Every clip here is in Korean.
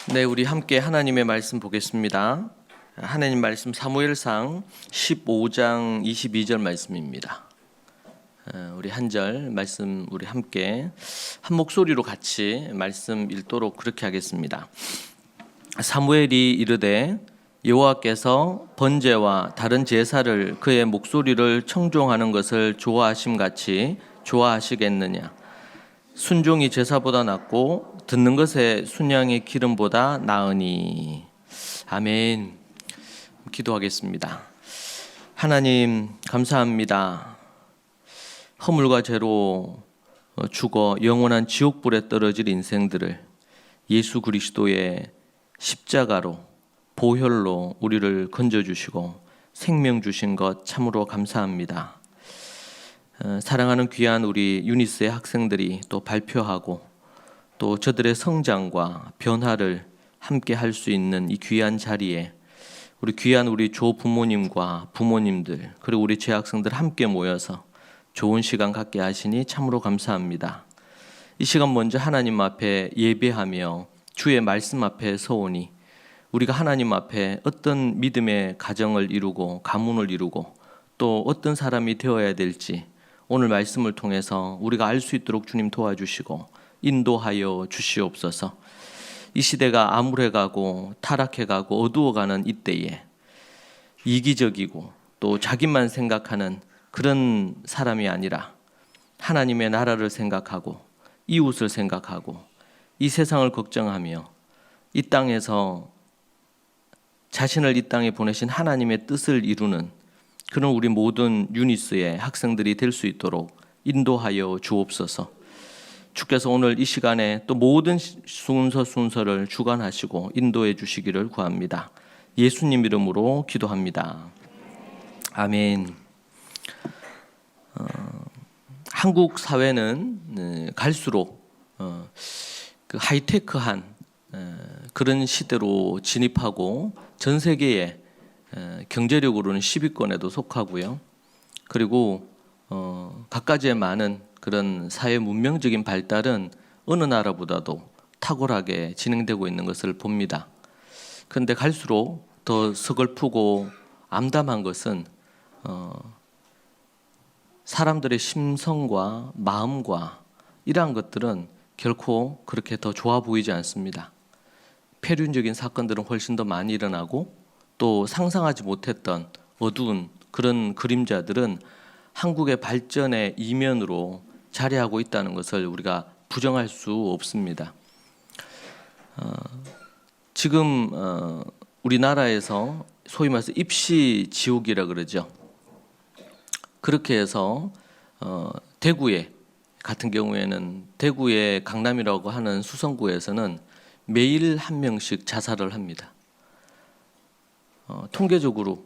네, 우리 함께 하나님의 말씀 보겠습니다. 하나님 말씀 사무엘상 15장 22절 말씀입니다. 우리 한 절 말씀 우리 함께 한 목소리로 같이 말씀 읽도록 그렇게 하겠습니다. 사무엘이 이르되 여호와께서 번제와 다른 제사를 그의 목소리를 청종하는 것을 좋아하심 같이 좋아하시겠느냐? 순종이 제사보다 낫고 듣는 것에 순양의 기름보다 나으니. 아멘. 기도하겠습니다. 하나님 감사합니다. 허물과 죄로 죽어 영원한 지옥불에 떨어질 인생들을 예수 그리스도의 십자가로 보혈로 우리를 건져주시고 생명 주신 것 참으로 감사합니다. 사랑하는 귀한 우리 유니스의 학생들이 또 발표하고 또 저들의 성장과 변화를 함께 할 수 있는 이 귀한 자리에 우리 귀한 우리 조부모님과 부모님들 그리고 우리 재학생들 함께 모여서 좋은 시간 갖게 하시니 참으로 감사합니다. 이 시간 먼저 하나님 앞에 예배하며 주의 말씀 앞에 서오니 우리가 하나님 앞에 어떤 믿음의 가정을 이루고 가문을 이루고 또 어떤 사람이 되어야 될지 오늘 말씀을 통해서 우리가 알 수 있도록 주님 도와주시고 인도하여 주시옵소서. 이 시대가 암울해가고 타락해가고 어두워가는 이때에 이기적이고 또 자기만 생각하는 그런 사람이 아니라 하나님의 나라를 생각하고 이웃을 생각하고 이 세상을 걱정하며 이 땅에서 자신을 이 땅에 보내신 하나님의 뜻을 이루는 그런 우리 모든 유니스의 학생들이 될 수 있도록 인도하여 주옵소서. 주께서 오늘 이 시간에 또 모든 순서를 주관하시고 인도해 주시기를 구합니다. 예수님 이름으로 기도합니다. 아멘. 한국 사회는 갈수록 그 하이테크한 그런 시대로 진입하고 전 세계에 경제력으로는 10위권에도 속하고요. 그리고 갖가지의 많은 그런 사회 문명적인 발달은 어느 나라보다도 탁월하게 진행되고 있는 것을 봅니다. 그런데 갈수록 더 서글프고 암담한 것은 사람들의 심성과 마음과 이러한 것들은 결코 그렇게 더 좋아 보이지 않습니다. 폐륜적인 사건들은 훨씬 더 많이 일어나고 또 상상하지 못했던 어두운 그런 그림자들은 한국의 발전의 이면으로 자리하고 있다는 것을 우리가 부정할 수 없습니다. 지금 우리나라에서 소위 말해서 입시 지옥이라 그러죠. 그렇게 해서 대구에 같은 경우에는 대구의 강남이라고 하는 수성구에서는 매일 한 명씩 자살을 합니다. 통계적으로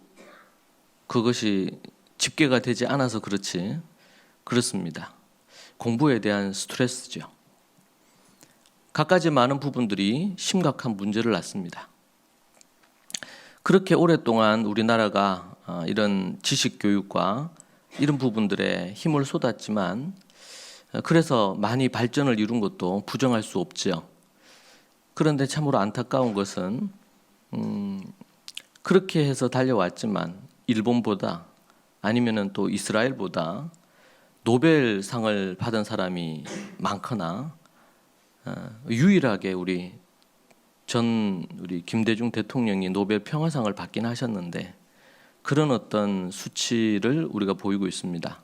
그것이 집계가 되지 않아서 그렇습니다. 공부에 대한 스트레스죠. 갖가지 많은 부분들이 심각한 문제를 낳습니다. 그렇게 오랫동안 우리나라가 이런 지식 교육과 이런 부분들에 힘을 쏟았지만 그래서 많이 발전을 이룬 것도 부정할 수 없죠. 그런데 참으로 안타까운 것은 그렇게 해서 달려왔지만 일본보다 아니면은 또 이스라엘보다 노벨상을 받은 사람이 많거나 유일하게 우리 김대중 대통령이 노벨 평화상을 받긴 하셨는데 그런 어떤 수치를 우리가 보이고 있습니다.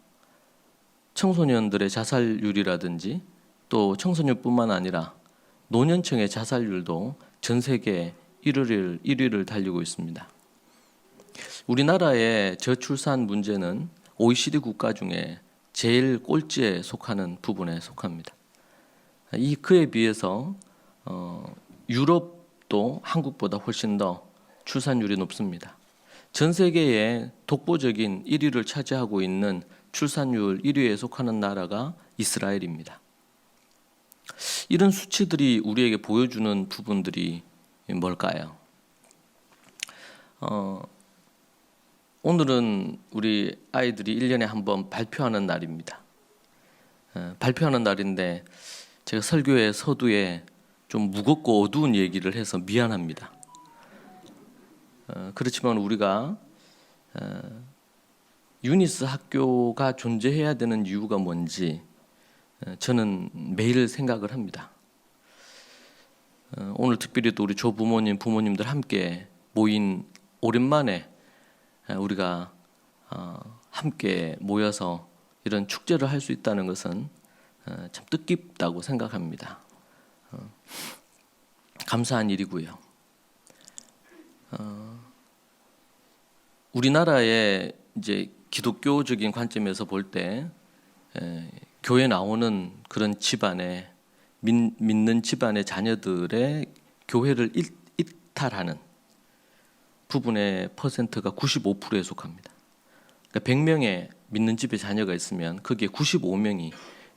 청소년들의 자살률이라든지 또 청소년뿐만 아니라 노년층의 자살률도 전 세계 1위를 달리고 있습니다. 우리나라의 저출산 문제는 OECD 국가 중에 제일 꼴찌에 속하는 부분에 속합니다. 그에 비해서 유럽도 한국보다 훨씬 더 출산율이 높습니다. 전 세계의 독보적인 1위를 차지하고 있는 출산율 1위에 속하는 나라가 이스라엘입니다. 이런 수치들이 우리에게 보여주는 부분들이 뭘까요? 오늘은 우리 아이들이 1년에 한 번 발표하는 날입니다. 발표하는 날인데 제가 설교의 서두에 좀 무겁고 어두운 얘기를 해서 미안합니다. 그렇지만 우리가 유니스 학교가 존재해야 되는 이유가 뭔지 저는 매일 생각을 합니다. 오늘 특별히 또 우리 조부모님, 부모님들 함께 모인 오랜만에 우리가 함께 모여서 이런 축제를 할 수 있다는 것은 참 뜻깊다고 생각합니다. 감사한 일이고요. 우리나라의 이제 기독교적인 관점에서 볼 때 교회 나오는 그런 집안의 믿는 집안의 자녀들의 교회를 이탈하는 부분의 퍼센트가 95%에 속합니다. 그러니까 100명의 믿는 집에 자녀가 있으면 거기에 95명이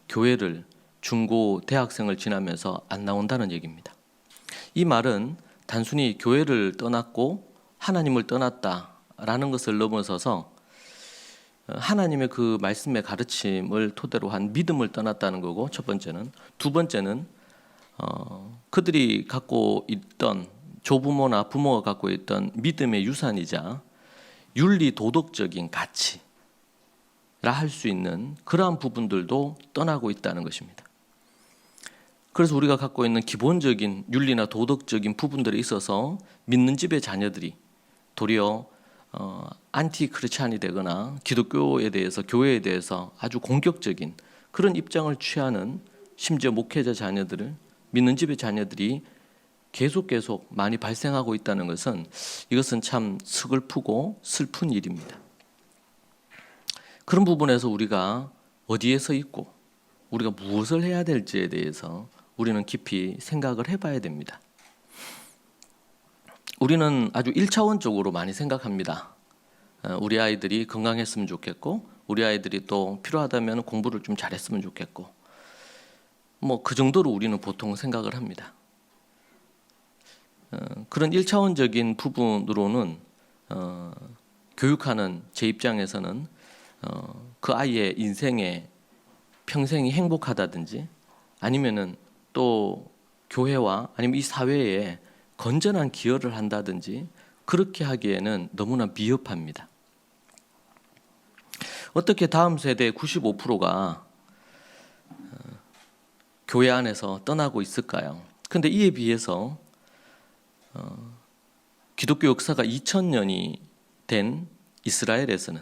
교회를 중고 대학생을 지나면서 안 나온다는 얘기입니다. 이 말은 단순히 교회를 떠났고 하나님을 떠났다라는 것을 넘어서서 하나님의 그 말씀의 가르침을 토대로 한 믿음을 떠났다는 거고, 첫 번째는. 두 번째는 그들이 갖고 있던, 조부모나 부모가 갖고 있던 믿음의 유산이자 윤리 도덕적인 가치라 할 수 있는 그러한 부분들도 떠나고 있다는 것입니다. 그래서 우리가 갖고 있는 기본적인 윤리나 도덕적인 부분들에 있어서 믿는 집의 자녀들이 도리어 안티 크리스찬이 되거나 기독교에 대해서, 교회에 대해서 아주 공격적인 그런 입장을 취하는, 심지어 목회자 자녀들을, 믿는 집의 자녀들이 계속 많이 발생하고 있다는 것은, 이것은 참 서글프고 슬픈 일입니다. 그런 부분에서 우리가 어디에 서 있고 우리가 무엇을 해야 될지에 대해서 우리는 깊이 생각을 해봐야 됩니다. 우리는 아주 1차원적으로 많이 생각합니다. 우리 아이들이 건강했으면 좋겠고, 우리 아이들이 또 필요하다면 공부를 좀 잘했으면 좋겠고, 뭐 그 정도로 우리는 보통 생각을 합니다. 그런 1차원적인 부분으로는 교육하는 제 입장에서는 그 아이의 인생에 평생이 행복하다든지, 아니면은 또 교회와 아니면 이 사회에 건전한 기여를 한다든지 그렇게 하기에는 너무나 미흡합니다. 어떻게 다음 세대의 95%가 교회 안에서 떠나고 있을까요? 그런데 이에 비해서 기독교 역사가 2000년이 된 이스라엘에서는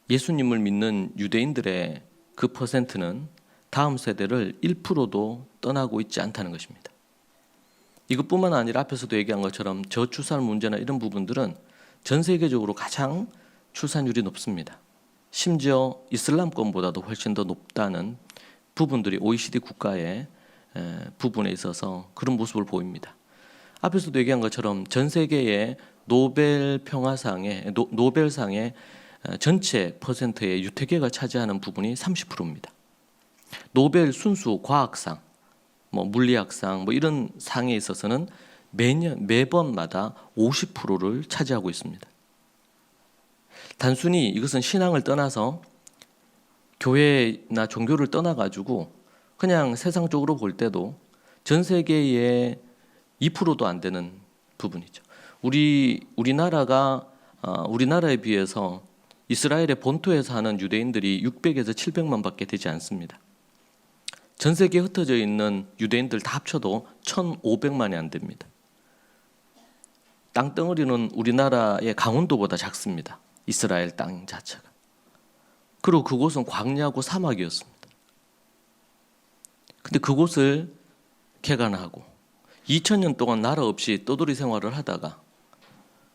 예수님을 믿는 유대인들의 그 퍼센트는 다음 세대를 1%도 떠나고 있지 않다는 것입니다. 이것뿐만 아니라 앞에서도 얘기한 것처럼 저출산 문제나 이런 부분들은 전 세계적으로 가장 출산율이 높습니다. 심지어 이슬람권보다도 훨씬 더 높다는 부분들이 OECD 국가의 부분에 있어서 그런 모습을 보입니다. 앞에서도 얘기한 것처럼 전 세계의 노벨상의 전체 퍼센트의 유태계가 차지하는 부분이 30%입니다. 노벨 순수 과학상, 물리학상 이런 상에 있어서는 매번마다 50%를 차지하고 있습니다. 단순히 이것은 신앙을 떠나서 교회나 종교를 떠나가지고 그냥 세상적으로 볼 때도 전 세계의 2%도 안 되는 부분이죠. 우리나라에 비해서 이스라엘의 본토에 사는 유대인들이 600에서 700만 밖에 되지 않습니다. 전 세계에 흩어져 있는 유대인들 다 합쳐도 1,500만이 안 됩니다. 땅덩어리는 우리나라의 강원도보다 작습니다. 이스라엘 땅 자체가. 그리고 그곳은 광야고 사막이었습니다. 근데 그곳을 개간하고 2000년 동안 나라 없이 떠돌이 생활을 하다가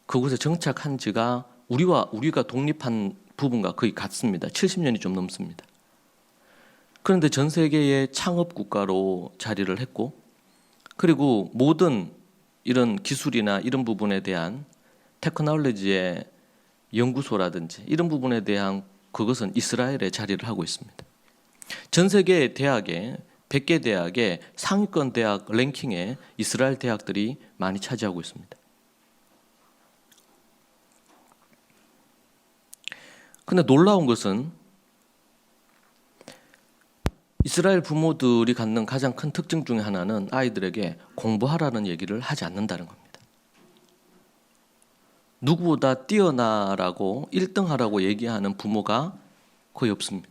그곳에 정착한 지가 우리가 독립한 부분과 거의 같습니다. 70년이 좀 넘습니다. 그런데 전 세계의 창업 국가로 자리를 했고, 그리고 모든 이런 기술이나 이런 부분에 대한 테크놀로지의 연구소라든지 이런 부분에 대한 그것은 이스라엘에 자리를 하고 있습니다. 전 세계 대학의 100개 대학의 상위권 대학 랭킹에 이스라엘 대학들이 많이 차지하고 있습니다. 그런데 놀라운 것은 이스라엘 부모들이 갖는 가장 큰 특징 중에 하나는 아이들에게 공부하라는 얘기를 하지 않는다는 겁니다. 누구보다 뛰어나라고 1등하라고 얘기하는 부모가 거의 없습니다.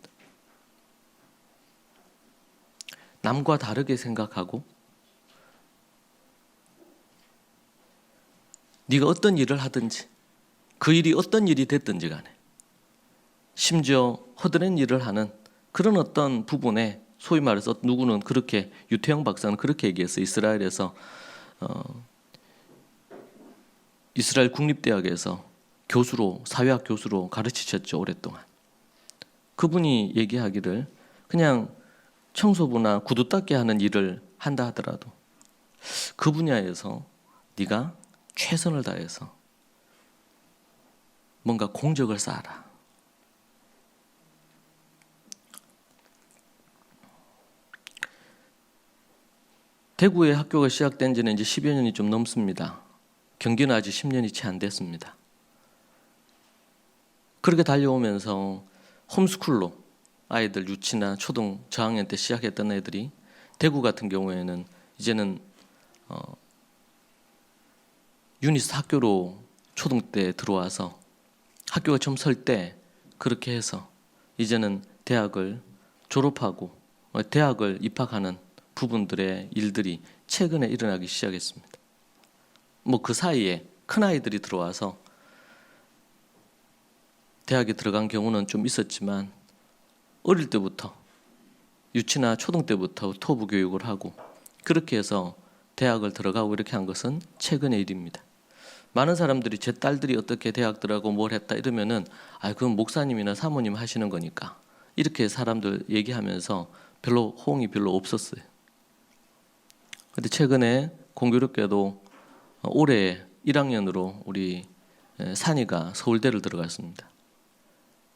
남과 다르게 생각하고 네가 어떤 일을 하든지 그 일이 어떤 일이 됐든지 간에 심지어 허드렛 일을 하는 그런 어떤 부분에 소위 말해서 누구는 그렇게 유태영 박사는 그렇게 얘기했어요. 이스라엘에서 이스라엘 국립대학에서 교수로 사회학 교수로 가르치셨죠. 오랫동안. 그분이 얘기하기를 그냥 청소부나 구두 닦기 하는 일을 한다 하더라도 그 분야에서 네가 최선을 다해서 뭔가 공적을 쌓아라. 대구에 학교가 시작된 지는 이제 10여 년이 좀 넘습니다. 경기는 아직 10년이 채 안 됐습니다. 그렇게 달려오면서 홈스쿨로 아이들 유치나 초등 저학년 때 시작했던 애들이 대구 같은 경우에는 이제는 유니스 학교로 초등 때 들어와서 학교가 처음 설 때 그렇게 해서 이제는 대학을 졸업하고 대학을 입학하는 부분들의 일들이 최근에 일어나기 시작했습니다. 뭐 그 사이에 큰 아이들이 들어와서 대학에 들어간 경우는 좀 있었지만 어릴 때부터 유치나 초등 때부터 토부 교육을 하고 그렇게 해서 대학을 들어가고 이렇게 한 것은 최근의 일입니다. 많은 사람들이 제 딸들이 어떻게 대학 들어가고 뭘 했다 이러면은 그건 목사님이나 사모님 하시는 거니까 이렇게 사람들 얘기하면서 별로 호응이 별로 없었어요. 근데 최근에 공교롭게도 올해 1학년으로 우리 산이가 서울대를 들어갔습니다.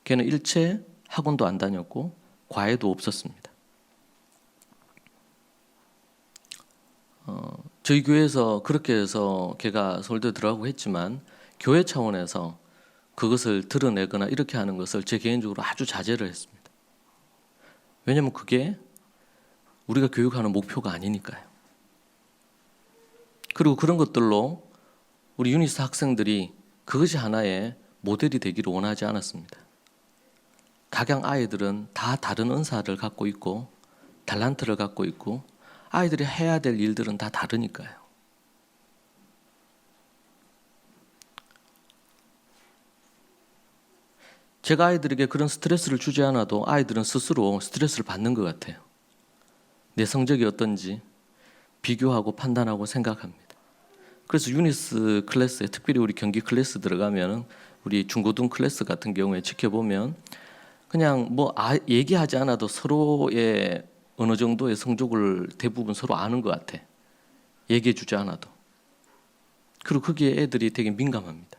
걔는 일체 학원도 안 다녔고 과외도 없었습니다. 저희 교회에서 그렇게 해서 걔가 서울대 들어가고 했지만 교회 차원에서 그것을 드러내거나 이렇게 하는 것을 제 개인적으로 아주 자제를 했습니다. 왜냐하면 그게 우리가 교육하는 목표가 아니니까요. 그리고 그런 것들로 우리 유니스 학생들이 그것이 하나의 모델이 되기를 원하지 않았습니다. 각양 아이들은 다 다른 은사를 갖고 있고 달란트를 갖고 있고 아이들이 해야 될 일들은 다 다르니까요. 제가 아이들에게 그런 스트레스를 주지 않아도 아이들은 스스로 스트레스를 받는 것 같아요. 내 성적이 어떤지 비교하고 판단하고 생각합니다. 그래서 유니스 클래스에 특별히 우리 경기 클래스 들어가면 우리 중고등 클래스 같은 경우에 지켜보면 그냥 뭐 얘기하지 않아도 서로의 어느 정도의 성적을 대부분 서로 아는 것 같아. 얘기해 주지 않아도. 그리고 거기에 애들이 되게 민감합니다.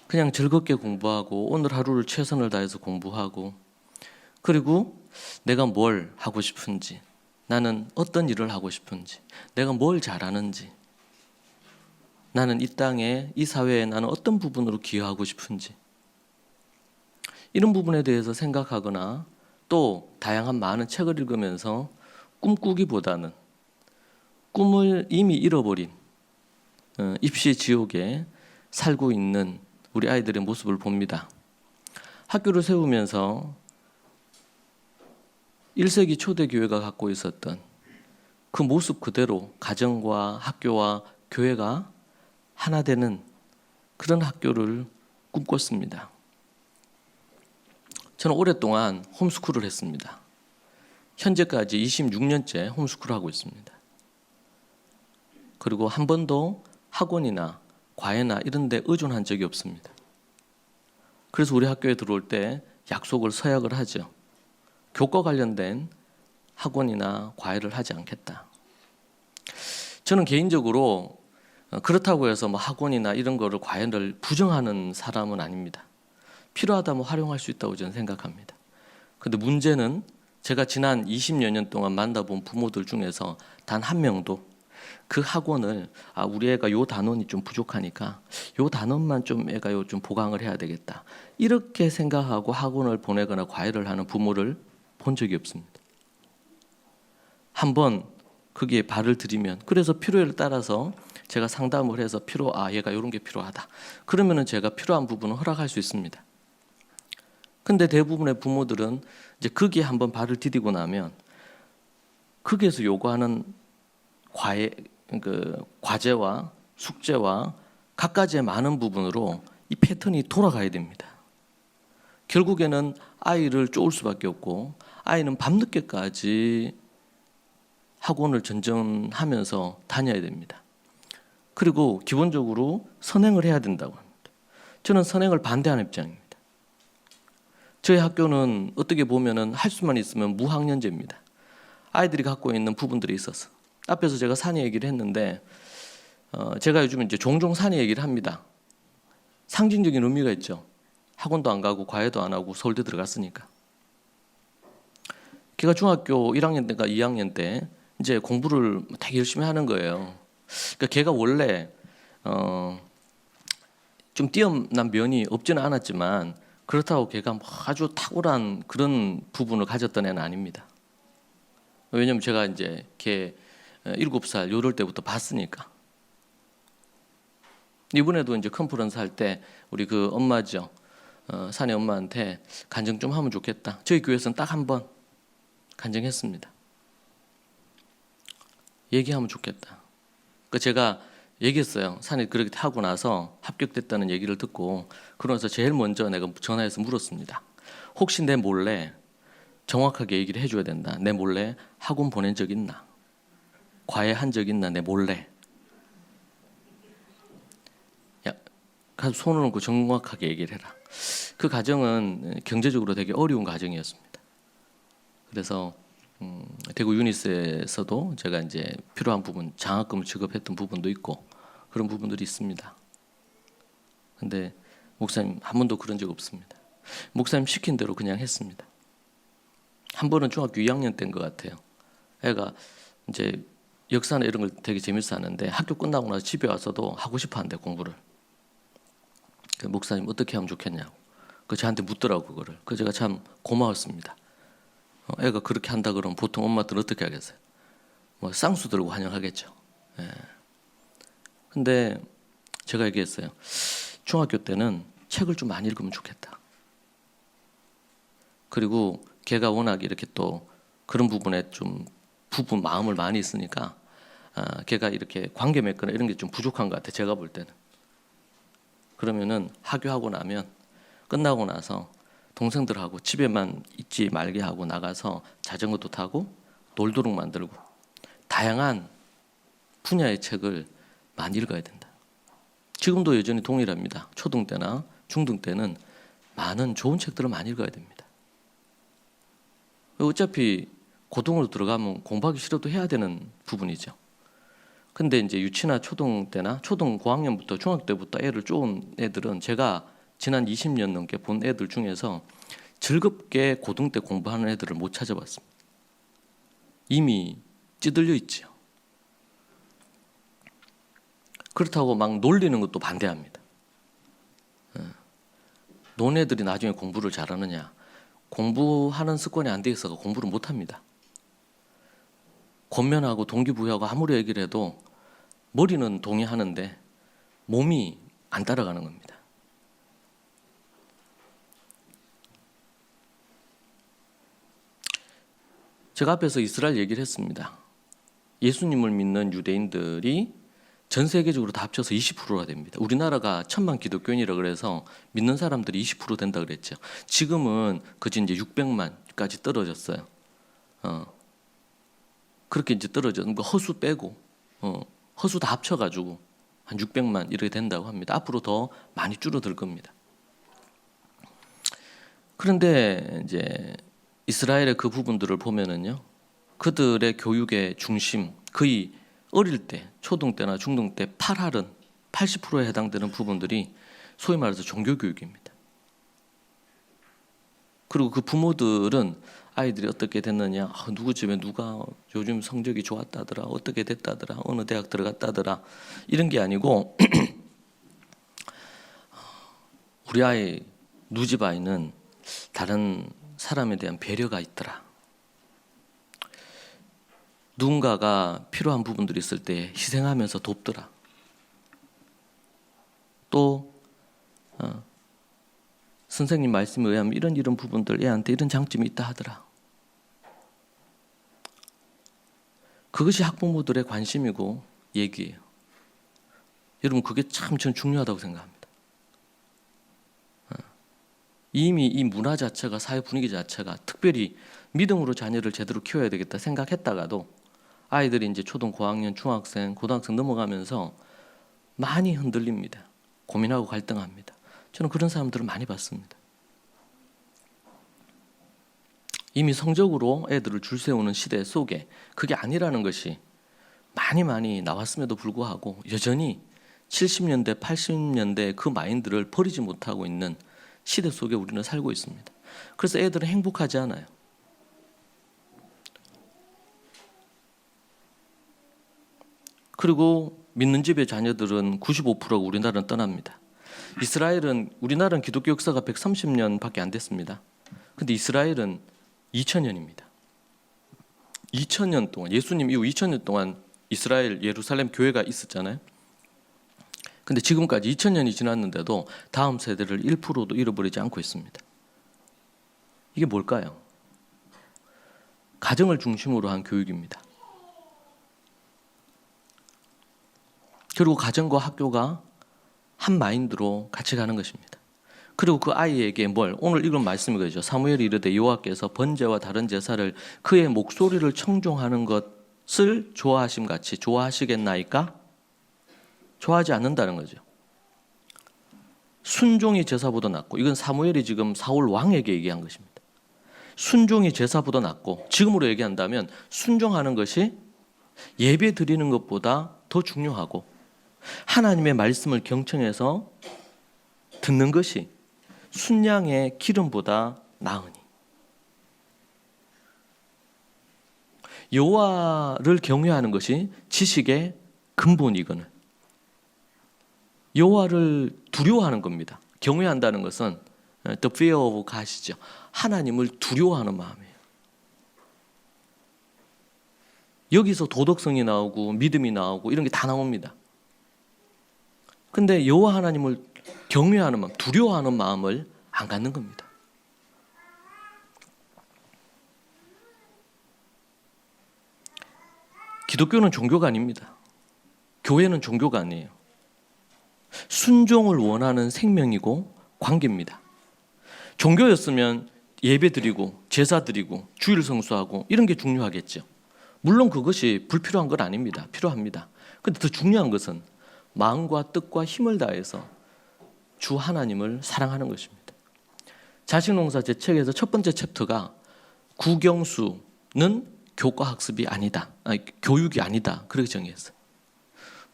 그냥 즐겁게 공부하고 오늘 하루를 최선을 다해서 공부하고 그리고 내가 뭘 하고 싶은지 나는 어떤 일을 하고 싶은지 내가 뭘 잘하는지 나는 이 땅에 이 사회에 나는 어떤 부분으로 기여하고 싶은지 이런 부분에 대해서 생각하거나 또 다양한 많은 책을 읽으면서 꿈꾸기보다는 꿈을 이미 잃어버린 입시 지옥에 살고 있는 우리 아이들의 모습을 봅니다. 학교를 세우면서 1세기 초대 교회가 갖고 있었던 그 모습 그대로 가정과 학교와 교회가 하나 되는 그런 학교를 꿈꿨습니다. 저는 오랫동안 홈스쿨을 했습니다. 현재까지 26년째 홈스쿨을 하고 있습니다. 그리고 한 번도 학원이나 과외나 이런 데 의존한 적이 없습니다. 그래서 우리 학교에 들어올 때 약속을 서약을 하죠. 교과 관련된 학원이나 과외를 하지 않겠다. 저는 개인적으로 그렇다고 해서 뭐 학원이나 이런 거를 과외를 부정하는 사람은 아닙니다. 필요하다면 활용할 수 있다고 저는 생각합니다. 그런데 문제는 제가 지난 20여 년 동안 만나본 부모들 중에서 단 한 명도 그 학원을 우리 애가 요 단원이 좀 부족하니까 요 단원만 좀 애가 좀 보강을 해야 되겠다. 이렇게 생각하고 학원을 보내거나 과외를 하는 부모를 본 적이 없습니다. 한번 거기에 발을 들이면, 그래서 필요에 따라서 제가 상담을 해서 얘가 이런 게 필요하다. 그러면은 제가 필요한 부분은 허락할 수 있습니다. 근데 대부분의 부모들은 이제 거기에 한번 발을 디디고 나면 거기에서 요구하는 과제와 숙제와 갖가지의 많은 부분으로 이 패턴이 돌아가야 됩니다. 결국에는 아이를 쪼을 수밖에 없고, 아이는 밤늦게까지 학원을 전전하면서 다녀야 됩니다. 그리고 기본적으로 선행을 해야 된다고 합니다. 저는 선행을 반대하는 입장입니다. 저희 학교는 어떻게 보면은 할 수만 있으면 무학년제입니다. 아이들이 갖고 있는 부분들이 있어서, 앞에서 제가 산의 얘기를 했는데 제가 요즘 이제 종종 산의 얘기를 합니다. 상징적인 의미가 있죠. 학원도 안 가고 과외도 안 하고 서울대 들어갔으니까. 걔가 중학교 1학년 때가 2학년 때 이제 공부를 되게 열심히 하는 거예요. 그러니까 걔가 원래 좀 뛰어난 면이 없지는 않았지만, 그렇다고 걔가 뭐 아주 탁월한 그런 부분을 가졌던 애는 아닙니다. 왜냐면 제가 이제 걔 7살 요럴 때부터 봤으니까. 이번에도 이제 컨퍼런스 할 때 우리 그 엄마죠, 사내 엄마한테 간증 좀 하면 좋겠다. 저희 교회에서는 딱 한 번 간증했습니다. 얘기하면 좋겠다. 그 제가 얘기했어요. 산에 그렇게 타고 나서 합격됐다는 얘기를 듣고, 그러면서 제일 먼저 내가 전화해서 물었습니다. 혹시 내 몰래, 정확하게 얘기를 해줘야 된다, 내 몰래 학원 보낸 적 있나? 과외한 적 있나? 내 몰래. 야, 가서 손을 얹고 정확하게 얘기를 해라. 그 가정은 경제적으로 되게 어려운 가정이었습니다. 그래서 대구 유니스에서도 제가 이제 필요한 부분, 장학금을 지급했던 부분도 있고 그런 부분들이 있습니다. 근데 목사님 한 번도 그런 적 없습니다. 목사님 시킨 대로 그냥 했습니다. 한 번은 중학교 2학년 때인 것 같아요. 애가 이제 역사나 이런 걸 되게 재밌어 하는데, 학교 끝나고 나서 집에 와서도 하고 싶어 한대, 공부를. 목사님 어떻게 하면 좋겠냐고 저한테 묻더라고, 그거를. 그래서 제가 참 고마웠습니다. 애가 그렇게 한다 그러면 보통 엄마들은 어떻게 하겠어요? 뭐 쌍수 들고 환영하겠죠. 예. 근데 제가 얘기했어요. 중학교 때는 책을 좀 많이 읽으면 좋겠다. 그리고 걔가 워낙 이렇게 또 그런 부분에 좀 마음을 많이 쓰니까 걔가 이렇게 관계 맺거나 이런 게 좀 부족한 것 같아, 제가 볼 때는. 그러면은 학교하고 나면, 끝나고 나서 동생들하고 집에만 있지 말게 하고 나가서 자전거도 타고 놀도록 만들고 다양한 분야의 책을 많이 읽어야 된다. 지금도 여전히 동일합니다. 초등 때나 중등 때는 많은 좋은 책들을 많이 읽어야 됩니다. 어차피 고등으로 들어가면 공부하기 싫어도 해야 되는 부분이죠. 근데 이제 유치나 초등 때나 초등 고학년부터 중학교 때부터 애를 쪼은 애들은 제가 지난 20년 넘게 본 애들 중에서 즐겁게 고등 때 공부하는 애들을 못 찾아봤습니다. 이미 찌들려 있죠. 그렇다고 막 놀리는 것도 반대합니다. 논 애들이 나중에 공부를 잘하느냐? 공부하는 습관이 안 돼 있어서 공부를 못합니다. 권면하고 동기부여하고 아무리 얘기를 해도 머리는 동의하는데 몸이 안 따라가는 겁니다. 제가 앞에서 이스라엘 얘기를 했습니다. 예수님을 믿는 유대인들이 전 세계적으로 다 합쳐서 20%가 됩니다. 우리나라가 1,000만 기독교인이라 그래서 믿는 사람들이 20% 된다 그랬죠. 지금은 그저 이제 600만까지 떨어졌어요. 그렇게 이제 떨어졌는데 허수 빼고 허수 다 합쳐가지고 한 600만 이렇게 된다고 합니다. 앞으로 더 많이 줄어들 겁니다. 그런데 이제 이스라엘의 그 부분들을 보면은요, 그들의 교육의 중심, 거의 어릴 때, 초등 때나 중등 때 8할은 80%에 해당되는 부분들이 소위 말해서 종교교육입니다. 그리고 그 부모들은 아이들이 어떻게 됐느냐, 누구 집에 누가 요즘 성적이 좋았다더라, 어떻게 됐다더라, 어느 대학 들어갔다더라, 이런 게 아니고 우리 아이, 누집 아이는 다른 사람에 대한 배려가 있더라, 누군가가 필요한 부분들이 있을 때 희생하면서 돕더라. 또 선생님 말씀에 의하면 이런 부분들 애한테 이런 장점이 있다 하더라. 그것이 학부모들의 관심이고 얘기예요. 여러분 그게 참 전 중요하다고 생각합니다. 이미 이 문화 자체가 사회 분위기 자체가 특별히 믿음으로 자녀를 제대로 키워야 되겠다 생각했다가도 아이들이 이제 초등 고학년, 중학생, 고등학생 넘어가면서 많이 흔들립니다. 고민하고 갈등합니다. 저는 그런 사람들을 많이 봤습니다. 이미 성적으로 애들을 줄 세우는 시대 속에 그게 아니라는 것이 많이 나왔음에도 불구하고 여전히 70년대, 80년대 그 마인드를 버리지 못하고 있는 시대 속에 우리는 살고 있습니다. 그래서 애들은 행복하지 않아요. 그리고 믿는 집의 자녀들은 95%가 우리나라는 떠납니다. 이스라엘은 우리나라는 기독교 역사가 130년밖에 안 됐습니다. 근데 이스라엘은 2000년입니다. 2000년 동안 예수님 이후 2000년 동안 이스라엘 예루살렘 교회가 있었잖아요. 근데 지금까지 2000년이 지났는데도 다음 세대를 1%도 잃어버리지 않고 있습니다. 이게 뭘까요? 가정을 중심으로 한 교육입니다. 그리고 가정과 학교가 한 마인드로 같이 가는 것입니다. 그리고 그 아이에게 오늘 이런 말씀이 그죠. 사무엘이 이르되 여호와께서 번제와 다른 제사를 그의 목소리를 청종하는 것을 좋아하심 같이 좋아하시겠나이까? 좋아하지 않는다는 거죠. 순종이 제사보다 낫고, 이건 사무엘이 지금 사울 왕에게 얘기한 것입니다. 순종이 제사보다 낫고, 지금으로 얘기한다면 순종하는 것이 예배 드리는 것보다 더 중요하고 하나님의 말씀을 경청해서 듣는 것이 순양의 기름보다 나으니 여호와를 경외하는 것이 지식의 근본이거늘 여호와를 두려워하는 겁니다. 경외한다는 것은 the fear of God이죠. 하나님을 두려워하는 마음이에요. 여기서 도덕성이 나오고 믿음이 나오고 이런 게 다 나옵니다. 근데 여호와 하나님을 경외하는 마음, 두려워하는 마음을 안 갖는 겁니다. 기독교는 종교가 아닙니다. 교회는 종교가 아니에요. 순종을 원하는 생명이고 관계입니다. 종교였으면 예배 드리고 제사 드리고 주일 성수하고 이런 게 중요하겠죠. 물론 그것이 불필요한 건 아닙니다. 필요합니다. 근데 더 중요한 것은 마음과 뜻과 힘을 다해서 주 하나님을 사랑하는 것입니다. 자식농사 제 책에서 첫 번째 챕터가 국영수는 교과 학습이 아니다. 교육이 아니다. 그렇게 정의했어요.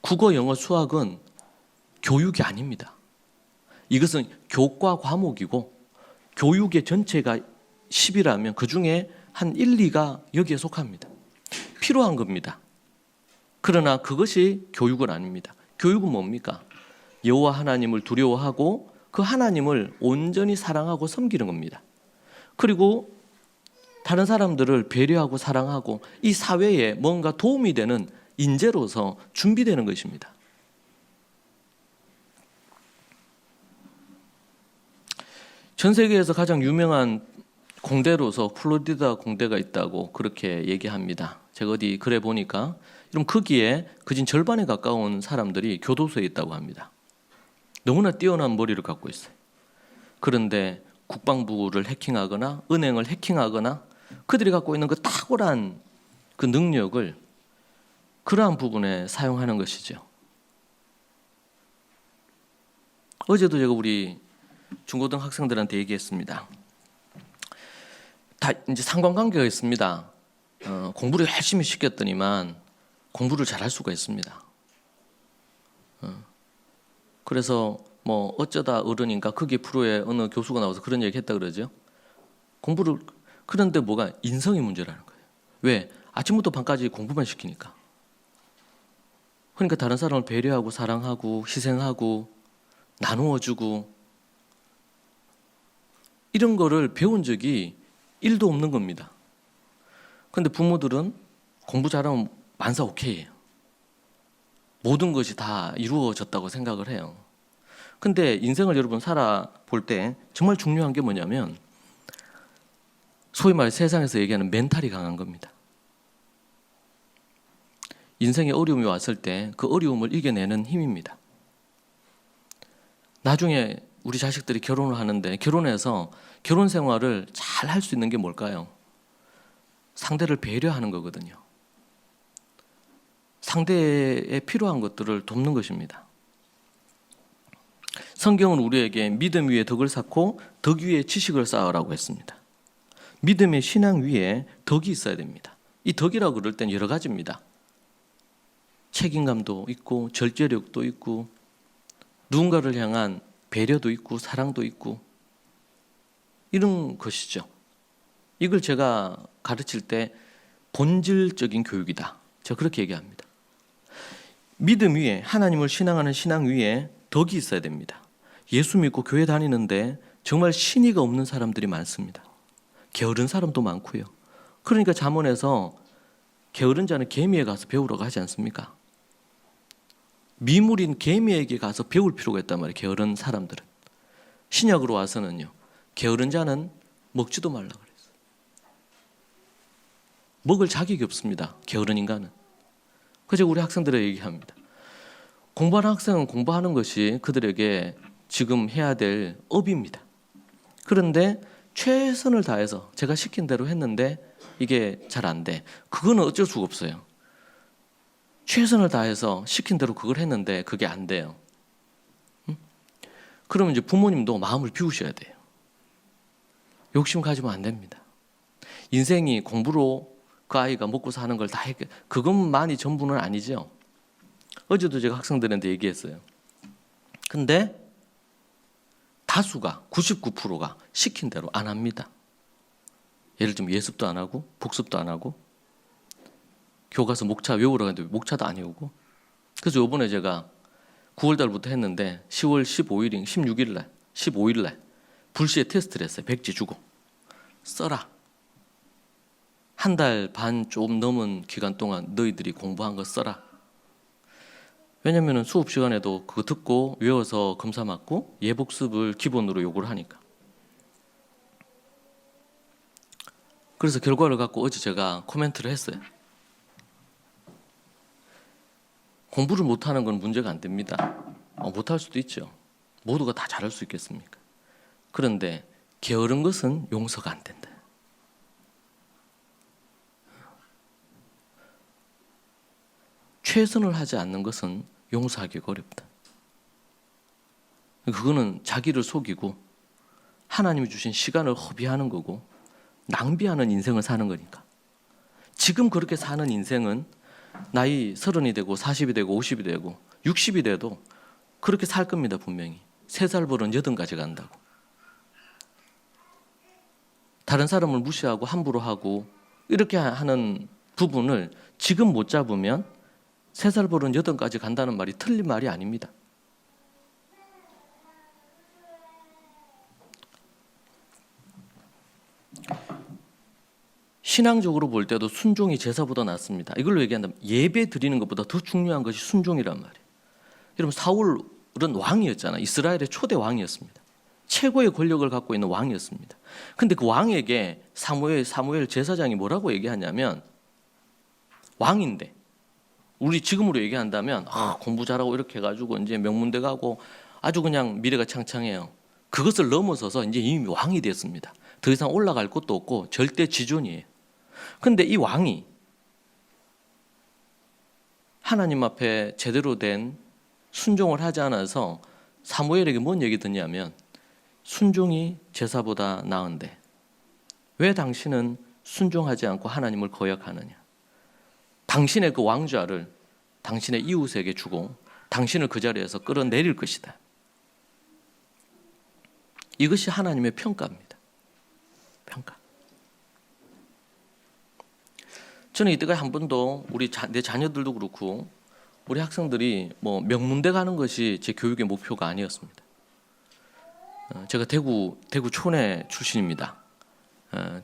국어, 영어, 수학은 교육이 아닙니다. 이것은 교과 과목이고 교육의 전체가 10이라면 그중에 한 1, 2가 여기에 속합니다. 필요한 겁니다. 그러나 그것이 교육은 아닙니다. 교육은 뭡니까? 여호와 하나님을 두려워하고 그 하나님을 온전히 사랑하고 섬기는 겁니다. 그리고 다른 사람들을 배려하고 사랑하고 이 사회에 뭔가 도움이 되는 인재로서 준비되는 것입니다. 전 세계에서 가장 유명한 공대로서 플로리다 공대가 있다고 그렇게 얘기합니다. 제가 어디 글에 보니까 이런 거기에 그진 절반에 가까운 사람들이 교도소에 있다고 합니다. 너무나 뛰어난 머리를 갖고 있어요. 그런데 국방부를 해킹하거나 은행을 해킹하거나 그들이 갖고 있는 그 탁월한 그 능력을 그러한 부분에 사용하는 것이죠. 어제도 제가 우리 중고등 학생들한테 얘기했습니다. 다 이제 상관관계가 있습니다. 공부를 열심히 시켰더니만 공부를 잘할 수가 있습니다. 그래서 뭐 어쩌다 어른인가 거기 프로에 어느 교수가 나와서 그런 얘기 했다 그러죠. 공부를 그런데 뭐가 인성이 문제라는 거예요. 왜? 아침부터 밤까지 공부만 시키니까. 그러니까 다른 사람을 배려하고 사랑하고 희생하고 나누어주고 이런 거를 배운 적이 1도 없는 겁니다. 그런데 부모들은 공부 잘하면 만사 오케이예요. 모든 것이 다 이루어졌다고 생각을 해요. 근데 인생을 여러분 살아볼 때 정말 중요한 게 뭐냐면 소위 말해 세상에서 얘기하는 멘탈이 강한 겁니다. 인생에 어려움이 왔을 때 그 어려움을 이겨내는 힘입니다. 나중에 우리 자식들이 결혼을 하는데 결혼해서 결혼 생활을 잘 할 수 있는 게 뭘까요? 상대를 배려하는 거거든요. 상대에 필요한 것들을 돕는 것입니다. 성경은 우리에게 믿음 위에 덕을 쌓고 덕 위에 지식을 쌓으라고 했습니다. 믿음의 신앙 위에 덕이 있어야 됩니다. 이 덕이라고 그럴 땐 여러 가지입니다. 책임감도 있고 절제력도 있고 누군가를 향한 배려도 있고 사랑도 있고 이런 것이죠. 이걸 제가 가르칠 때 본질적인 교육이다. 제가 그렇게 얘기합니다. 믿음 위에 하나님을 신앙하는 신앙 위에 덕이 있어야 됩니다. 예수 믿고 교회 다니는데 정말 신의가 없는 사람들이 많습니다. 게으른 사람도 많고요. 그러니까 잠언에서 게으른 자는 개미에 가서 배우라고 하지 않습니까? 미물인 개미에게 가서 배울 필요가 있단 말이에요. 게으른 사람들은. 신약으로 와서는요. 게으른 자는 먹지도 말라고 그랬어요. 먹을 자격이 없습니다. 게으른 인간은. 그래서 우리 학생들에게 얘기합니다. 공부하는 학생은 공부하는 것이 그들에게 지금 해야 될 업입니다. 그런데 최선을 다해서 제가 시킨 대로 했는데 이게 잘 안 돼. 그거는 어쩔 수가 없어요. 최선을 다해서 시킨 대로 그걸 했는데 그게 안 돼요. 그러면 이제 부모님도 마음을 비우셔야 돼요. 욕심 가지면 안 됩니다. 인생이 공부로 그 아이가 먹고 사는 걸 다 그것만이 전부는 아니죠. 어제도 제가 학생들한테 얘기했어요. 근데 다수가 99%가 시킨 대로 안 합니다. 예를 들면 예습도 안 하고 복습도 안 하고 교과서 목차 외우라고 했는데 목차도 안 외우고. 그래서 이번에 제가 9월 달부터 했는데 10월 15일, 16일 날, 15일 날 불시에 테스트를 했어요. 백지 주고 써라. 한 달 반 좀 넘은 기간 동안 너희들이 공부한 거 써라. 왜냐하면 수업 시간에도 그거 듣고 외워서 검사 맞고 예복습을 기본으로 요구를 하니까. 그래서 결과를 갖고 어제 제가 코멘트를 했어요. 공부를 못하는 건 문제가 안 됩니다. 못할 수도 있죠. 모두가 다 잘할 수 있겠습니까? 그런데 게으른 것은 용서가 안 된다. 최선을 하지 않는 것은 용서하기가 어렵다. 그거는 자기를 속이고 하나님이 주신 시간을 허비하는 거고 낭비하는 인생을 사는 거니까. 지금 그렇게 사는 인생은 나이 30이 되고 40이 되고 50이 되고 60이 돼도 그렇게 살 겁니다. 분명히. 3살 버는 80까지 간다고. 다른 사람을 무시하고 함부로 하고 이렇게 하는 부분을 지금 못 잡으면 3살 버는 80까지 간다는 말이 틀린 말이 아닙니다. 신앙적으로 볼 때도 순종이 제사보다 낫습니다. 이걸로 얘기한다면 예배 드리는 것보다 더 중요한 것이 순종이란 말이에요. 여러분 사울은 왕이었잖아요. 이스라엘의 초대 왕이었습니다. 최고의 권력을 갖고 있는 왕이었습니다. 근데 그 왕에게 사무엘 제사장이 뭐라고 얘기하냐면 왕인데 우리 지금으로 얘기한다면 공부 잘하고 이렇게 해가지고 이제 명문대 가고 아주 그냥 미래가 창창해요. 그것을 넘어서서 이제 이미 왕이 됐습니다. 더 이상 올라갈 곳도 없고 절대 지존이에요. 근데 이 왕이 하나님 앞에 제대로 된 순종을 하지 않아서 사무엘에게 뭔 얘기 듣냐면 순종이 제사보다 나은데 왜 당신은 순종하지 않고 하나님을 거역하느냐. 당신의 그 왕좌를 당신의 이웃에게 주고 당신을 그 자리에서 끌어내릴 것이다. 이것이 하나님의 평가입니다. 평가. 저는 이때까지 한 번도 내 자녀들도 그렇고 우리 학생들이 뭐 명문대 가는 것이 제 교육의 목표가 아니었습니다. 제가 대구 촌의 출신입니다.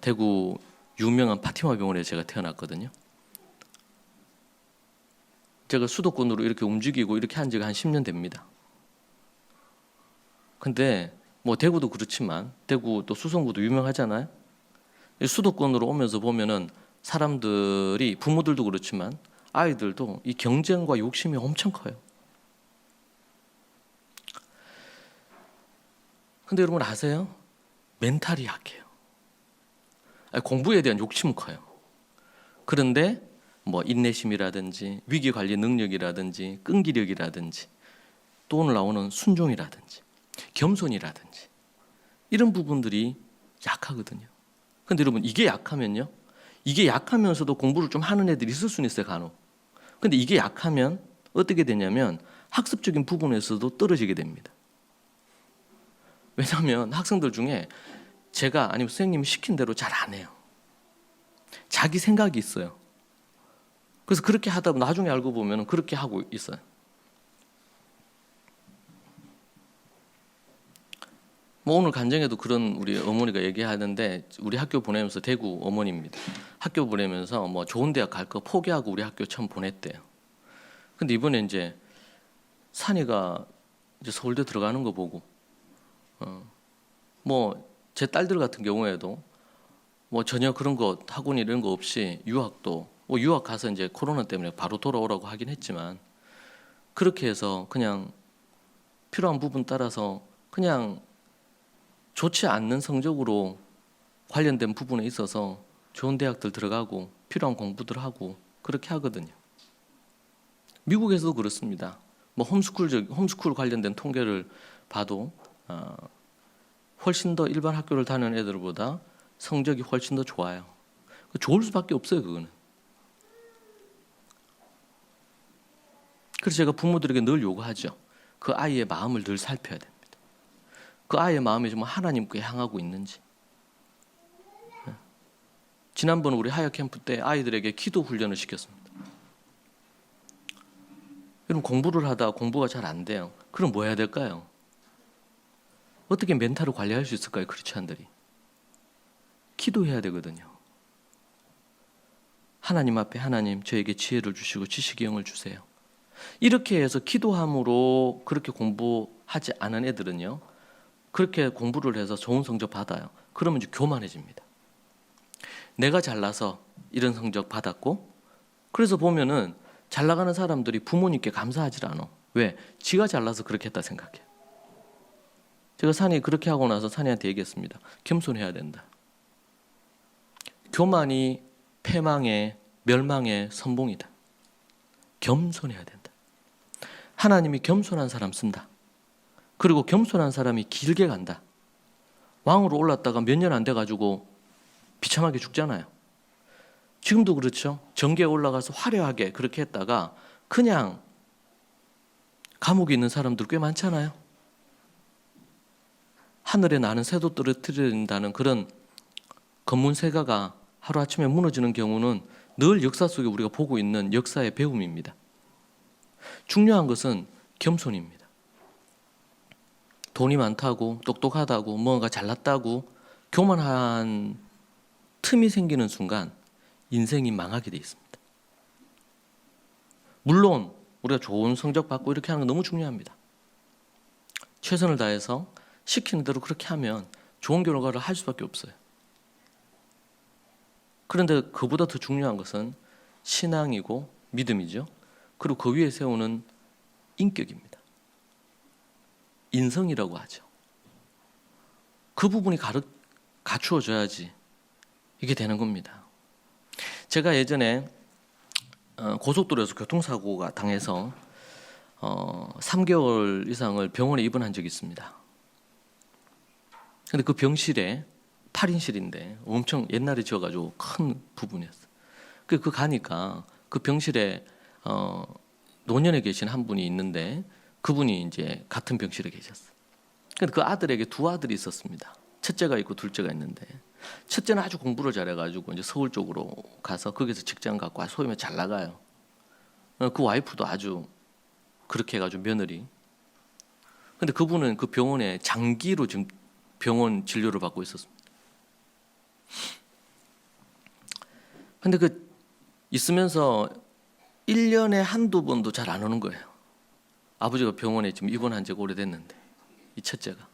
대구 유명한 파티마 병원에 제가 태어났거든요. 제가 수도권으로 이렇게 움직이고 이렇게 한 지가 한 10년 됩니다. 근데 뭐 대구도 그렇지만 대구 또 수성구도 유명하잖아요. 수도권으로 오면서 보면은 사람들이 부모들도 그렇지만 아이들도 이 경쟁과 욕심이 엄청 커요. 근데 여러분 아세요? 멘탈이 약해요. 공부에 대한 욕심은 커요. 그런데 뭐 인내심이라든지 위기 관리 능력이라든지 끈기력이라든지 또 오늘 나오는 순종이라든지 겸손이라든지 이런 부분들이 약하거든요. 근데 여러분 이게 약하면요, 이게 약하면서도 공부를 좀 하는 애들이 있을 수는 있어요, 간혹. 근데 이게 약하면 어떻게 되냐면 학습적인 부분에서도 떨어지게 됩니다. 왜냐하면 학생들 중에 제가 아니면 선생님이 시킨 대로 잘 안 해요. 자기 생각이 있어요. 그래서 그렇게 하다 보면 나중에 알고 보면 그렇게 하고 있어요. 뭐 오늘 간증에도 그런 우리 어머니가 얘기하는데, 우리 학교 보내면서, 대구 어머니입니다. 학교 보내면서 뭐 좋은 대학 갈 거 포기하고 우리 학교 처음 보냈대요. 근데 이번에 이제 산이가 이제 서울대 들어가는 거 보고 뭐 제 딸들 같은 경우에도 뭐 전혀 그런 거 학원 이런 거 없이 유학도 뭐 유학 가서 이제 코로나 때문에 바로 돌아오라고 하긴 했지만 그렇게 해서 그냥 필요한 부분 따라서 그냥 좋지 않는 성적으로 관련된 부분에 있어서 좋은 대학들 들어가고 필요한 공부들 하고 그렇게 하거든요. 미국에서도 그렇습니다. 뭐 홈스쿨 관련된 통계를 봐도 훨씬 더 일반 학교를 다니는 애들보다 성적이 훨씬 더 좋아요. 좋을 수밖에 없어요, 그거는. 그래서 제가 부모들에게 늘 요구하죠. 그 아이의 마음을 늘 살펴야 됩니다. 그 아이의 마음이 정말 하나님께 향하고 있는지. 지난번 우리 하역 캠프 때 아이들에게 기도 훈련을 시켰습니다. 여러분 공부를 하다 공부가 잘 안 돼요. 그럼 뭐 해야 될까요? 어떻게 멘탈을 관리할 수 있을까요? 크리스찬들이. 기도해야 되거든요. 하나님 앞에 하나님 저에게 지혜를 주시고 지식의 영을 주세요. 이렇게 해서 기도함으로 그렇게 공부하지 않은 애들은요, 그렇게 공부를 해서 좋은 성적 받아요. 그러면 이제 교만해집니다. 내가 잘나서 이런 성적 받았고, 그래서 보면은 잘 나가는 사람들이 부모님께 감사하지 않아. 왜? 지가 잘나서 그렇게 했다 생각해. 제가 산이 그렇게 하고 나서 산이한테 얘기했습니다. 겸손해야 된다. 교만이 패망의 멸망의 선봉이다. 겸손해야 된다. 하나님이 겸손한 사람 쓴다. 그리고 겸손한 사람이 길게 간다. 왕으로 올랐다가 몇 년 안 돼가지고 비참하게 죽잖아요. 지금도 그렇죠. 정계에 올라가서 화려하게 그렇게 했다가 그냥 감옥에 있는 사람들 꽤 많잖아요. 하늘에 나는 새도 떨어뜨린다는 그런 검문세가가 하루아침에 무너지는 경우는 늘 역사 속에 우리가 보고 있는 역사의 배움입니다. 중요한 것은 겸손입니다. 돈이 많다고 똑똑하다고 뭔가 잘났다고 교만한 틈이 생기는 순간 인생이 망하게 돼 있습니다. 물론 우리가 좋은 성적 받고 이렇게 하는 건 너무 중요합니다. 최선을 다해서 시키는 대로 그렇게 하면 좋은 결과를 할 수밖에 없어요. 그런데 그보다 더 중요한 것은 신앙이고 믿음이죠. 그리고 그 위에 세우는 인격입니다. 인성이라고 하죠. 그 부분이 갖추어져야지 이게 되는 겁니다. 제가 예전에 고속도로에서 교통사고가 당해서 3개월 이상을 병원에 입원한 적이 있습니다. 근데 그 병실에 8인실인데 엄청 옛날에 지어가지고 큰 부분이었어요. 그 가니까 그 병실에 노년에 계신 한 분이 있는데 그분이 이제 같은 병실에 계셨어요. 근데 그 아들에게 두 아들이 있었습니다. 첫째가 있고 둘째가 있는데 첫째는 아주 공부를 잘해가지고 이제 서울 쪽으로 가서 거기서 직장 갖고 소위 말해 잘 나가요. 그 와이프도 아주 그렇게 해가지고 며느리. 근데 그분은 그 병원에 장기로 지금 병원 진료를 받고 있었습니다. 근데 그 있으면서 1년에 한두 번도 잘 안 오는 거예요. 아버지가 병원에 지금 입원한 지가 오래됐는데, 이 첫째가.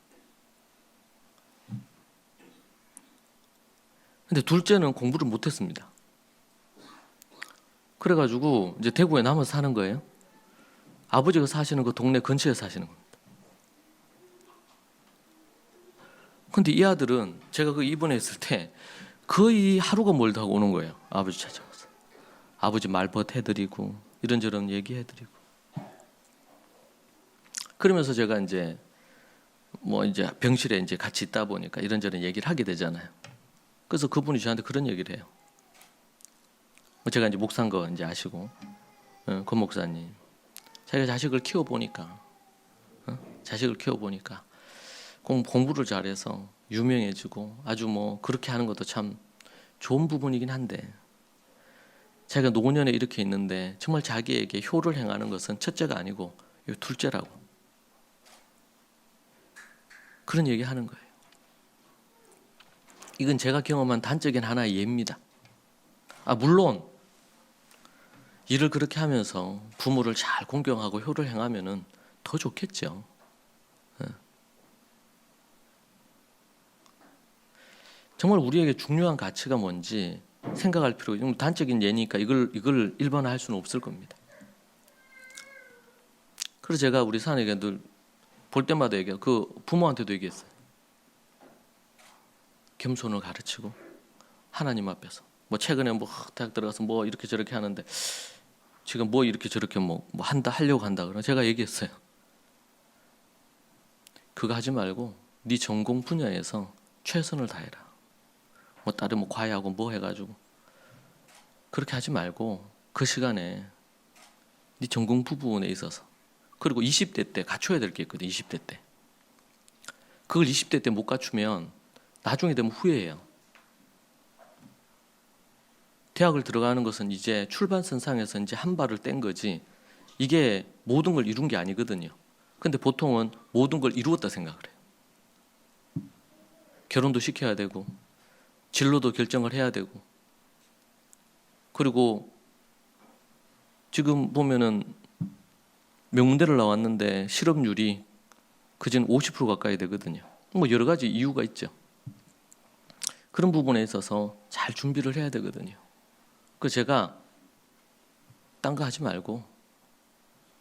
근데 둘째는 공부를 못했습니다. 그래가지고 이제 대구에 남아서 사는 거예요. 아버지가 사시는 그 동네 근처에 사시는 겁니다. 근데 이 아들은 제가 그 입원했을 때 거의 하루가 멀다 하고 오는 거예요. 아버지 찾아와서. 아버지 말벗 해드리고 이런저런 얘기해드리고. 그러면서 제가 이제 이제 병실에 이제 같이 있다 보니까 이런저런 얘기를 하게 되잖아요. 그래서 그분이 저한테 그런 얘기를 해요. 제가 이제 목사인 거 이제 아시고, 권 목사님, 자기가 자식을 키워보니까 공부를 잘해서 유명해지고 아주 그렇게 하는 것도 참 좋은 부분이긴 한데, 자기가 노년에 이렇게 있는데 정말 자기에게 효를 행하는 것은 첫째가 아니고 둘째라고, 그런 얘기 하는 거예요. 이건 제가 경험한 단적인 하나의 예입니다. 물론 일을 그렇게 하면서 부모를 잘 공경하고 효를 행하면은 더 좋겠죠. 정말 우리에게 중요한 가치가 뭔지 생각할 필요가 있고, 단적인 예니까 이걸 일반화할 수는 없을 겁니다. 그래서 제가 우리 사내에게 늘 볼 때마다 얘기해요. 그 부모한테도 얘기했어요. 겸손을 가르치고 하나님 앞에서 최근에 대학 들어가서 이렇게 저렇게 하는데 지금 이렇게 저렇게 하려고 한다 그러면 제가 얘기했어요. 그거 하지 말고 네 전공 분야에서 최선을 다해라. 다른 과외하고 해가지고 그렇게 하지 말고 그 시간에 네 전공 부분에 있어서, 그리고 20대 때 갖춰야 될 게 있거든. 20대 때 그걸 20대 때 못 갖추면 나중에 되면 후회해요. 대학을 들어가는 것은 이제 출발선상에서 이제 한 발을 뗀 거지, 이게 모든 걸 이룬 게 아니거든요. 근데 보통은 모든 걸 이루었다 생각을 해요. 결혼도 시켜야 되고 진로도 결정을 해야 되고, 그리고 지금 보면은 명문대를 나왔는데 실업률이 그전 50% 가까이 되거든요. 여러 가지 이유가 있죠. 그런 부분에 있어서 잘 준비를 해야 되거든요. 그래서 제가 딴 거 하지 말고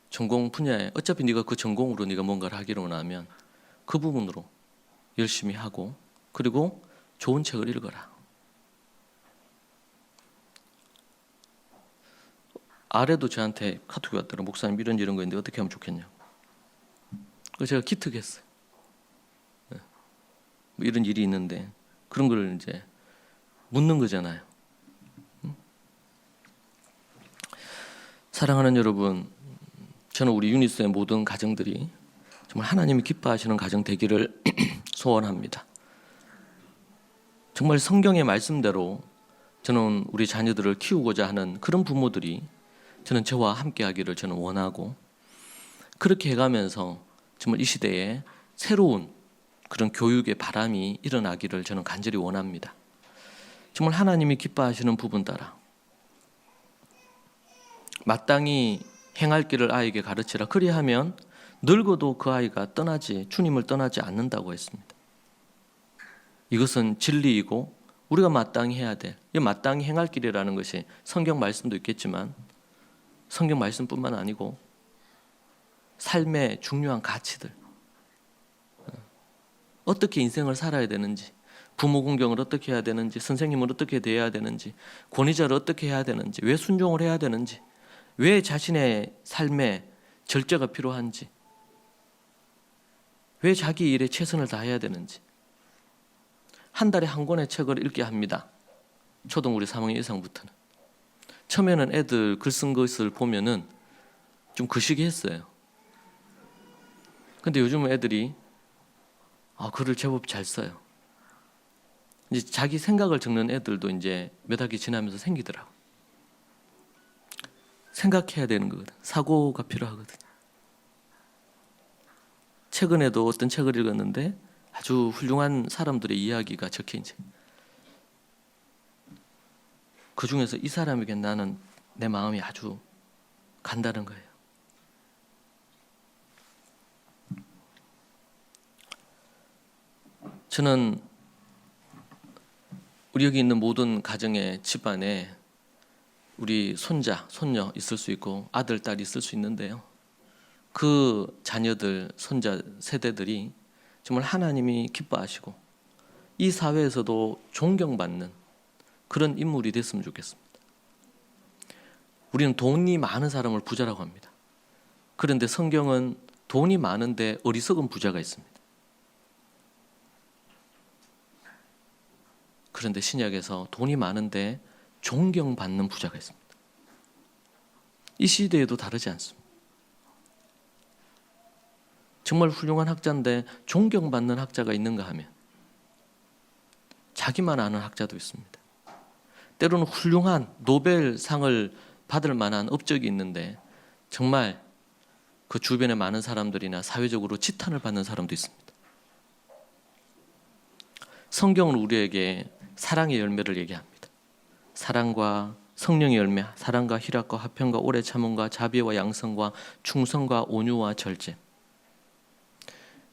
전공 분야에, 어차피 네가 그 전공으로 네가 뭔가를 하기로 원하면 그 부분으로 열심히 하고, 그리고 좋은 책을 읽어라. 아래도 저한테 카톡이 왔더라. 목사님 이런 거 있는데 어떻게 하면 좋겠냐고. 그래서 제가 기특했어요. 이런 일이 있는데 그런 걸 이제 묻는 거잖아요. 사랑하는 여러분, 저는 우리 유니스의 모든 가정들이 정말 하나님이 기뻐하시는 가정 되기를 소원합니다. 정말 성경의 말씀대로 저는 우리 자녀들을 키우고자 하는 그런 부모들이 저는 저와 함께 하기를 저는 원하고, 그렇게 해가면서 정말 이 시대에 새로운 그런 교육의 바람이 일어나기를 저는 간절히 원합니다. 정말 하나님이 기뻐하시는 부분 따라 마땅히 행할 길을 아이에게 가르치라. 그리하면 늙어도 그 아이가 주님을 떠나지 않는다고 했습니다. 이것은 진리이고 우리가 마땅히 해야 될, 이 마땅히 행할 길이라는 것이 성경 말씀도 있겠지만 성경 말씀뿐만 아니고 삶의 중요한 가치들, 어떻게 인생을 살아야 되는지, 부모 공경을 어떻게 해야 되는지, 선생님을 어떻게 대해야 되는지, 권위자를 어떻게 해야 되는지, 왜 순종을 해야 되는지, 왜 자신의 삶에 절제가 필요한지, 왜 자기 일에 최선을 다해야 되는지, 한 달에 한 권의 책을 읽게 합니다. 초등 우리 3학년 이상부터는. 처음에는 애들 글 쓴 것을 보면은 좀 거시기 했어요. 근데 요즘은 애들이 글을 제법 잘 써요. 이제 자기 생각을 적는 애들도 이제 몇 학기 지나면서 생기더라고. 생각해야 되는 거거든. 사고가 필요하거든. 최근에도 어떤 책을 읽었는데 아주 훌륭한 사람들의 이야기가 적혀 있지. 그 중에서 이 사람에게 나는 내 마음이 아주 간다는 거예요. 저는 우리 여기 있는 모든 가정의 집안에 우리 손자, 손녀 있을 수 있고 아들, 딸 있을 수 있는데요. 그 자녀들, 손자 세대들이 정말 하나님이 기뻐하시고 이 사회에서도 존경받는 그런 인물이 됐으면 좋겠습니다. 우리는 돈이 많은 사람을 부자라고 합니다. 그런데 성경은 돈이 많은데 어리석은 부자가 있습니다. 그런데 신약에서 돈이 많은데 존경받는 부자가 있습니다. 이 시대에도 다르지 않습니다. 정말 훌륭한 학자인데 존경받는 학자가 있는가 하면 자기만 아는 학자도 있습니다. 때로는 훌륭한 노벨상을 받을 만한 업적이 있는데 정말 그 주변에 많은 사람들이나 사회적으로 지탄을 받는 사람도 있습니다. 성경은 우리에게 사랑의 열매를 얘기합니다. 사랑과 성령의 열매, 사랑과 희락과 화평과 오래 참음과 자비와 양성과 충성과 온유와 절제.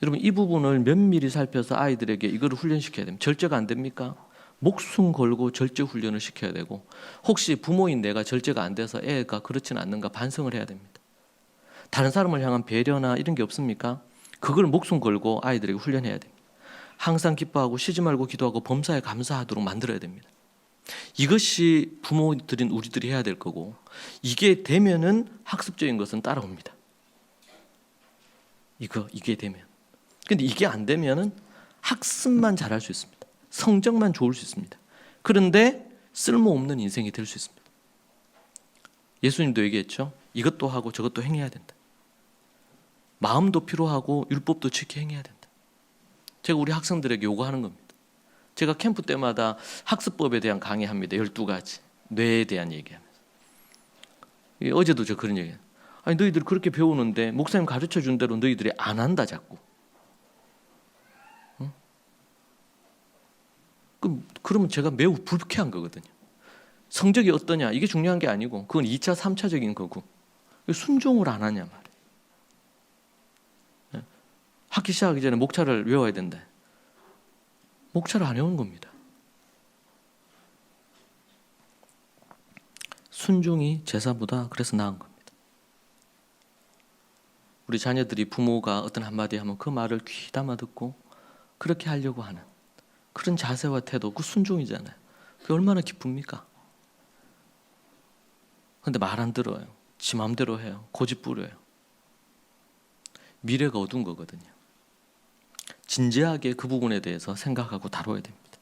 여러분 이 부분을 면밀히 살펴서 아이들에게 이거를 훈련시켜야 됩니다. 절제가 안 됩니까? 목숨 걸고 절제 훈련을 시켜야 되고 혹시 부모인 내가 절제가 안 돼서 애가 그렇지는 않는가 반성을 해야 됩니다. 다른 사람을 향한 배려나 이런 게 없습니까? 그걸 목숨 걸고 아이들에게 훈련해야 됩니다. 항상 기뻐하고 쉬지 말고 기도하고 범사에 감사하도록 만들어야 됩니다. 이것이 부모들인 우리들이 해야 될 거고 이게 되면은 학습적인 것은 따라옵니다. 이게 되면. 근데 이게 안 되면은 학습만 잘할 수 있습니다. 성적만 좋을 수 있습니다. 그런데 쓸모없는 인생이 될 수 있습니다. 예수님도 얘기했죠. 이것도 하고 저것도 행해야 된다. 마음도 필요하고 율법도 지켜 행해야 된다. 제가 우리 학생들에게 요구하는 겁니다. 제가 캠프 때마다 학습법에 대한 강의합니다. 12가지. 뇌에 대한 얘기하면서. 어제도 저 그런 얘기해요. 아니 너희들 그렇게 배우는데 목사님 가르쳐준 대로 너희들이 안 한다 자꾸. 응? 그러면 제가 매우 불쾌한 거거든요. 성적이 어떠냐 이게 중요한 게 아니고 그건 2차, 3차적인 거고 순종을 안 하냐 말이에요. 학기 시작하기 전에 목차를 외워야 된다. 목차를 안 외우는 겁니다. 순종이 제사보다 그래서 나은 겁니다. 우리 자녀들이 부모가 어떤 한마디 하면 그 말을 귀담아 듣고 그렇게 하려고 하는 그런 자세와 태도, 그 순종이잖아요. 그게 얼마나 기쁩니까? 근데 말 안 들어요. 지 마음대로 해요. 고집 부려요. 미래가 어두운 거거든요. 진지하게 그 부분에 대해서 생각하고 다뤄야 됩니다.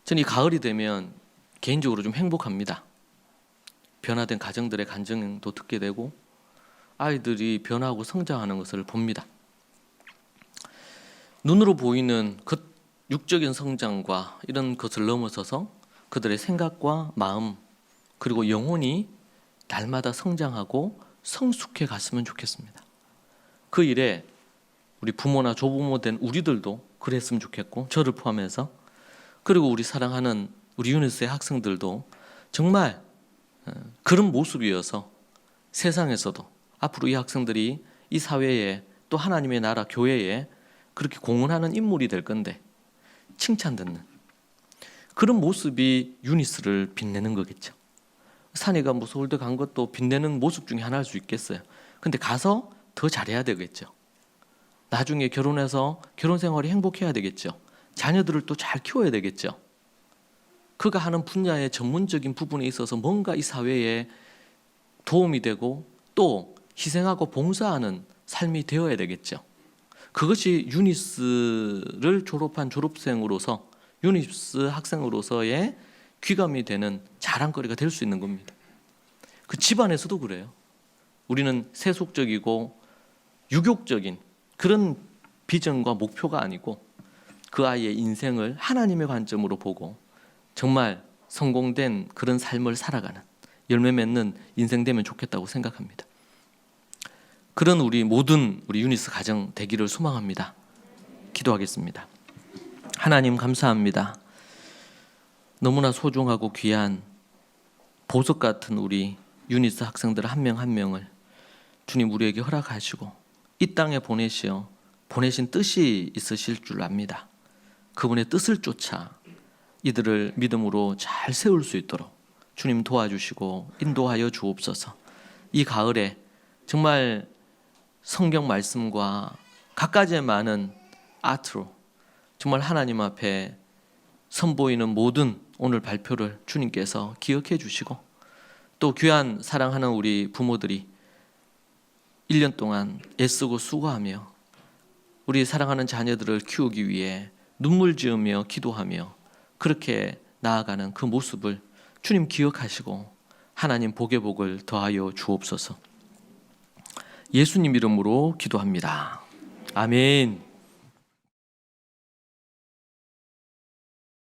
저는 이 가을이 되면 개인적으로 좀 행복합니다. 변화된 가정들의 간증도 듣게 되고 아이들이 변화하고 성장하는 것을 봅니다. 눈으로 보이는 그 육적인 성장과 이런 것을 넘어서서 그들의 생각과 마음 그리고 영혼이 날마다 성장하고 성숙해 갔으면 좋겠습니다. 그 일에 우리 부모나 조부모 된 우리들도 그랬으면 좋겠고 저를 포함해서 그리고 우리 사랑하는 우리 유니스의 학생들도 정말 그런 모습이어서 세상에서도 앞으로 이 학생들이 이 사회에 또 하나님의 나라 교회에 그렇게 공헌하는 인물이 될 건데 칭찬듣는 그런 모습이 유니스를 빛내는 거겠죠. 산이가 뭐 서울대 간 것도 빛내는 모습 중에 하나일 수 있겠어요. 근데 가서 더 잘해야 되겠죠. 나중에 결혼해서 결혼 생활이 행복해야 되겠죠. 자녀들을 또 잘 키워야 되겠죠. 그가 하는 분야의 전문적인 부분에 있어서 뭔가 이 사회에 도움이 되고 또 희생하고 봉사하는 삶이 되어야 되겠죠. 그것이 유니스를 졸업한 졸업생으로서 유니스 학생으로서의 귀감이 되는 자랑거리가 될 수 있는 겁니다. 그 집안에서도 그래요. 우리는 세속적이고 유욕적인 그런 비전과 목표가 아니고 그 아이의 인생을 하나님의 관점으로 보고 정말 성공된 그런 삶을 살아가는 열매 맺는 인생 되면 좋겠다고 생각합니다. 그런 우리 모든 우리 유니스 가정 되기를 소망합니다. 기도하겠습니다. 하나님 감사합니다. 너무나 소중하고 귀한 보석 같은 우리 유니스 학생들 한 명 한 명을 주님 우리에게 허락하시고 이 땅에 보내신 뜻이 있으실 줄 압니다. 그분의 뜻을 쫓아 이들을 믿음으로 잘 세울 수 있도록 주님 도와주시고 인도하여 주옵소서. 이 가을에 정말 성경 말씀과 갖가지의 많은 아트로 정말 하나님 앞에 선보이는 모든 오늘 발표를 주님께서 기억해 주시고 또 귀한 사랑하는 우리 부모들이 1년 동안 애쓰고 수고하며 우리 사랑하는 자녀들을 키우기 위해 눈물 지으며 기도하며 그렇게 나아가는 그 모습을 주님 기억하시고 하나님 복의 복을 더하여 주옵소서. 예수님 이름으로 기도합니다. 아멘.